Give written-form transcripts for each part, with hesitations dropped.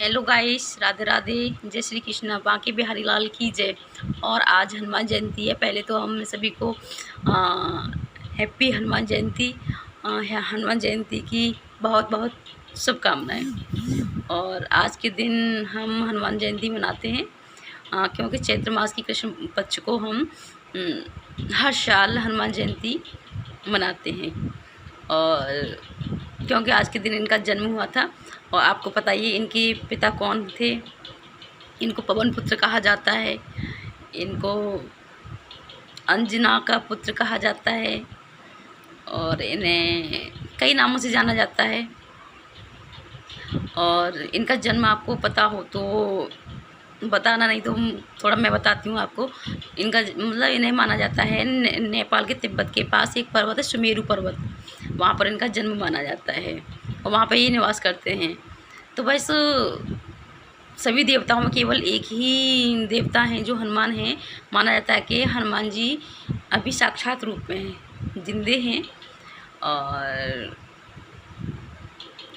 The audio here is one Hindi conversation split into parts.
हेलो गाइस, राधे राधे, जय श्री कृष्णा, बांके बिहारी लाल की जय। और आज हनुमान जयंती है। पहले तो हम सभी को हैप्पी हनुमान जयंती, हनुमान जयंती की बहुत बहुत शुभकामनाएं। और आज के दिन हम हनुमान जयंती मनाते हैं क्योंकि चैत्र मास की कृष्ण पक्ष को हम हर साल हनुमान जयंती मनाते हैं। और क्योंकि आज के दिन इनका जन्म हुआ था। और आपको पता ही इनके पिता कौन थे। इनको पवन पुत्र कहा जाता है, इनको अंजना का पुत्र कहा जाता है और इन्हें कई नामों से जाना जाता है। और इनका जन्म आपको पता हो तो बताना, नहीं तो थोड़ा मैं बताती हूँ आपको। इनका मतलब इन्हें माना जाता है नेपाल के तिब्बत के पास एक पर्वत है, सुमेरु पर्वत, वहाँ पर इनका जन्म माना जाता है और वहाँ पर ही निवास करते हैं। तो बस सभी देवताओं में केवल एक ही देवता हैं जो हनुमान हैं। माना जाता है कि हनुमान जी अभी साक्षात रूप में हैं, जिंदे हैं। और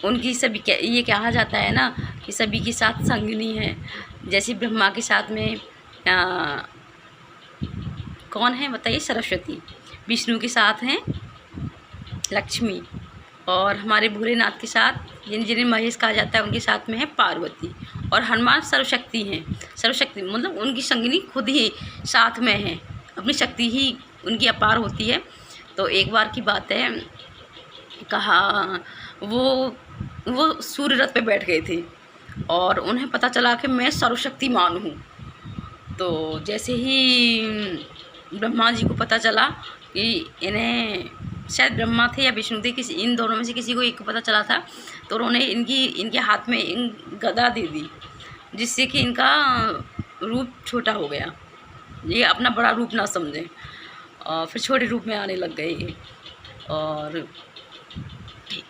उनकी सभी ये कहा जाता है ना कि सभी के साथ संगिनी है। जैसे ब्रह्मा के साथ में कौन है बताइए, सरस्वती। विष्णु के साथ हैं लक्ष्मी। और हमारे भोलेनाथ के साथ जिन्हें महेश कहा जाता है, उनके साथ में है पार्वती। और हनुमान सर्वशक्ति हैं। सर्वशक्ति मतलब उनकी संगिनी खुद ही साथ में है, अपनी शक्ति ही उनकी अपार होती है। तो एक बार की बात है, कहा वो सूर्य रथ पे बैठ गए थे और उन्हें पता चला कि मैं सर्वशक्तिमान हूँ। तो जैसे ही ब्रह्मा जी को पता चला कि इन्हें, शायद ब्रह्मा थे या विष्णु थे, किसी इन दोनों में से किसी को एक को पता चला था, तो उन्होंने इनके हाथ में गदा दे दी, जिससे कि इनका रूप छोटा हो गया, ये अपना बड़ा रूप ना समझें और फिर छोटे रूप में आने लग गए। और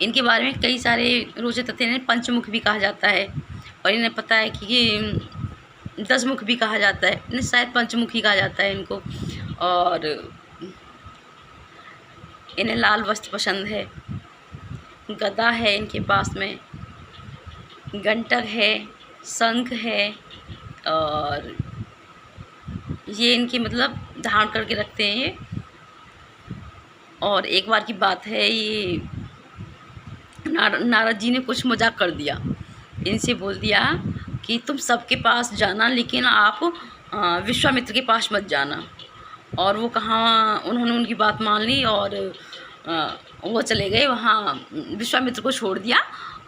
इनके बारे में कई सारे रोचक तथ्य। इन्हें पंचमुख भी कहा जाता है और इन्हें पता है कि ये 10 मुख भी कहा जाता है, इन्हें शायद पंचमुखी कहा जाता है इनको। और इन्हें लाल वस्त्र पसंद है, गदा है इनके पास में, घंटक है, शंख है। और ये इनकी मतलब धारण करके रखते हैं ये। और एक बार की बात है, ये नारद जी ने कुछ मजाक कर दिया, इनसे बोल दिया कि तुम सबके पास जाना, लेकिन आप विश्वामित्र के पास मत जाना। और वो कहाँ, उन्होंने उनकी बात मान ली और वो चले गए वहाँ, विश्वामित्र को छोड़ दिया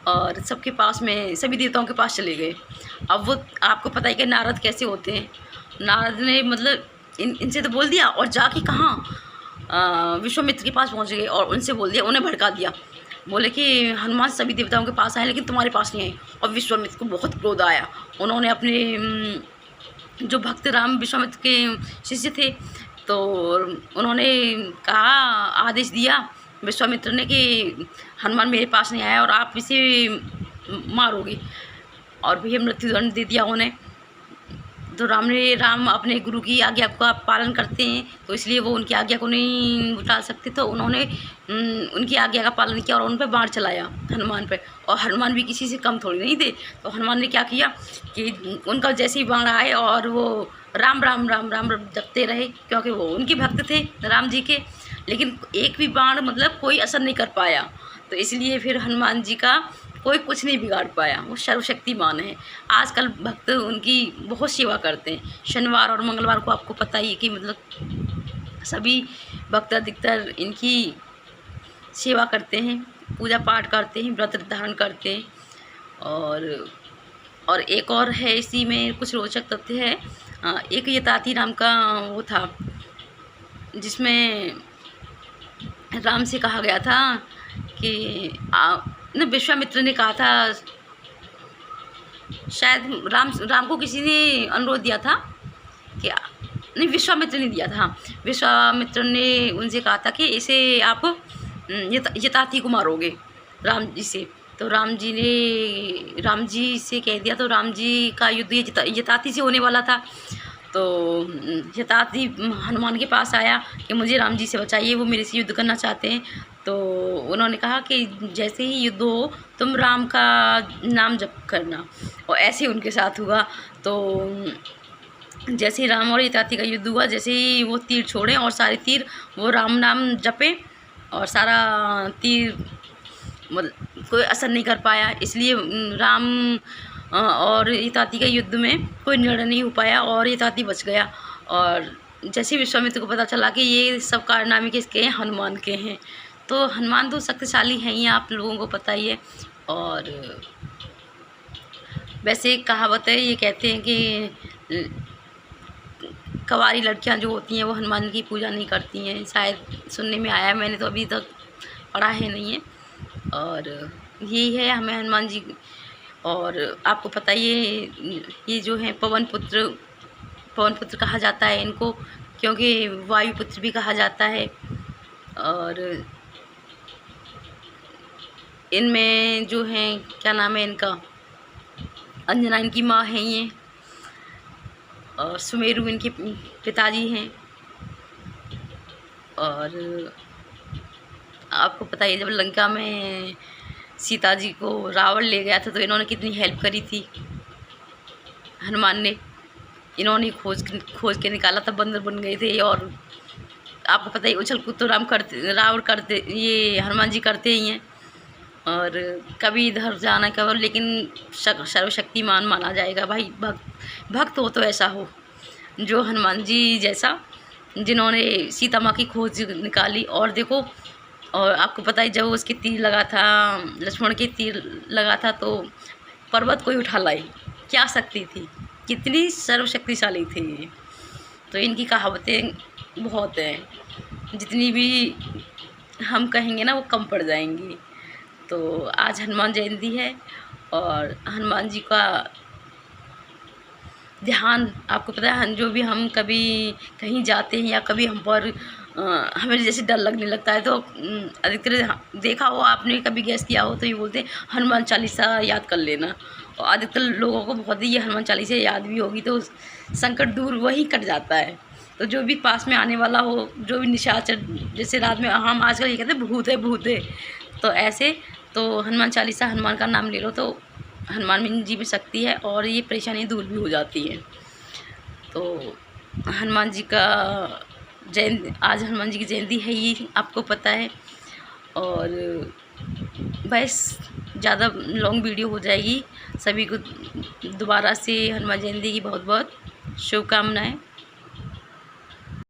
और सबके पास में, सभी देवताओं के पास चले गए। अब वो आपको पता है कि नारद कैसे होते हैं। नारद ने मतलब इनसे तो बोल दिया और जाके कहाँ विश्वामित्र के पास पहुँच गए और उनसे बोल दिया, उन्हें भड़का दिया। बोले कि हनुमान सभी देवताओं के पास आए लेकिन तुम्हारे पास नहीं आए। और विश्वामित्र को बहुत क्रोध आया। उन्होंने अपने जो भक्त राम विश्वामित्र के शिष्य थे, तो उन्होंने कहा, आदेश दिया विश्वामित्र ने कि हनुमान मेरे पास नहीं आया और आप इसे मारोगे। और भैया मृत्युदंड दे दिया उन्हें। तो राम अपने गुरु की आज्ञा का पालन करते हैं, तो इसलिए वो उनकी आज्ञा को नहीं टाल सकते। तो उन्होंने उनकी आज्ञा का पालन किया और उन पर बाण चलाया हनुमान पर। और हनुमान भी किसी से कम थोड़ी नहीं थे। तो हनुमान ने क्या किया कि उनका जैसे ही बाण आए और वो राम राम राम राम जपते रहे, क्योंकि वो उनके भक्त थे राम जी के। लेकिन एक भी बाण मतलब कोई असर नहीं कर पाया। तो इसलिए फिर हनुमान जी का कोई कुछ नहीं बिगाड़ पाया, वो सर्वशक्तिमान है। आजकल भक्त उनकी बहुत सेवा करते हैं। शनिवार और मंगलवार को आपको पता ही है कि मतलब सभी भक्त अधिकतर इनकी सेवा करते हैं, पूजा पाठ करते हैं, व्रत धारण करते हैं। और एक और है, इसी में कुछ रोचक तथ्य है। एक यताति राम का वो था, जिसमें राम से कहा गया था कि विश्वामित्र ने कहा था, शायद राम को किसी ने अनुरोध दिया था कि नहीं, विश्वामित्र ने दिया था। विश्वामित्र ने उनसे कहा था कि इसे आप यताति को मारोगे राम जी से। तो राम जी से कह दिया। तो राम जी का युद्ध यताति से होने वाला था। तो यताति हनुमान के पास आया कि मुझे राम जी से बचाइए, वो मेरे से युद्ध करना चाहते हैं। तो उन्होंने कहा कि जैसे ही युद्ध हो तुम राम का नाम जप करना, और ऐसे ही उनके साथ हुआ। तो जैसे ही राम और ययाति का युद्ध हुआ, जैसे ही वो तीर छोड़े और सारे तीर वो राम नाम जपे, और सारा तीर मतलब कोई असर नहीं कर पाया। इसलिए राम और ययाति के युद्ध में कोई निर्णय नहीं हो पाया और ययाति बच गया। और जैसे ही विश्वामित्र को पता चला कि ये सब कारनामे किसके हैं, हनुमान के हैं। तो हनुमान तो शक्तिशाली हैं ही, आप लोगों को पता ही है। और वैसे एक कहावत है, ये कहते हैं कि कवारी लड़कियां जो होती हैं वो हनुमान की पूजा नहीं करती हैं, शायद सुनने में आया है, मैंने तो अभी तक पढ़ा है नहीं है। और यही है हमें हनुमान जी। और आपको पता ही है ये जो है पवन पुत्र कहा जाता है इनको, क्योंकि वायुपुत्र भी कहा जाता है। और इनमें जो है क्या नाम है इनका, अंजना इनकी माँ है ये, और सुमेरु इनके पिताजी हैं। और आपको पता है जब लंका में सीता जी को रावण ले गया था तो इन्होंने कितनी हेल्प करी थी, हनुमान ने। इन्होंने खोज के निकाला था, बंदर बन गए थे। और आपको पता ही उछल कूद तो रावण करते, ये हनुमान जी करते ही हैं। और कभी इधर जाना कभी, लेकिन सर्वशक्तिमान माना जाएगा भाई। भक्त हो तो ऐसा हो जो हनुमान जी जैसा, जिन्होंने सीता माँ की खोज निकाली। और देखो, और आपको पता है जब उसके तीर लगा था, लक्ष्मण के तीर लगा था, तो पर्वत कोई उठा लाई, क्या शक्ति थी, कितनी सर्वशक्तिशाली थी ये। तो इनकी कहावतें बहुत हैं, जितनी भी हम कहेंगे ना वो कम पड़ जाएंगी। तो आज हनुमान जयंती है और हनुमान जी का ध्यान, आपको पता है जो भी हम कभी कहीं जाते हैं या कभी हम पर हमें जैसे डर लगने लगता है, तो अधिकतर देखा हो आपने, कभी गैस किया हो, तो ये बोलते हैं हनुमान चालीसा याद कर लेना। और अधिकतर लोगों को बहुत ही ये हनुमान चालीसा याद भी होगी तो संकट दूर वही कट जाता है। तो जो भी पास में आने वाला हो, जो भी निशाचर, जैसे रात में हम आजकल ये कहते हैं भूत है, तो ऐसे तो हनुमान चालीसा, हनुमान का नाम ले लो तो हनुमान जी में शक्ति है और ये परेशानी दूर भी हो जाती है। तो हनुमान जी का आज हनुमान जी की जयंती है, ये आपको पता है। और बस ज़्यादा लॉन्ग वीडियो हो जाएगी। सभी को दोबारा से हनुमान जयंती की बहुत बहुत शुभकामनाएं।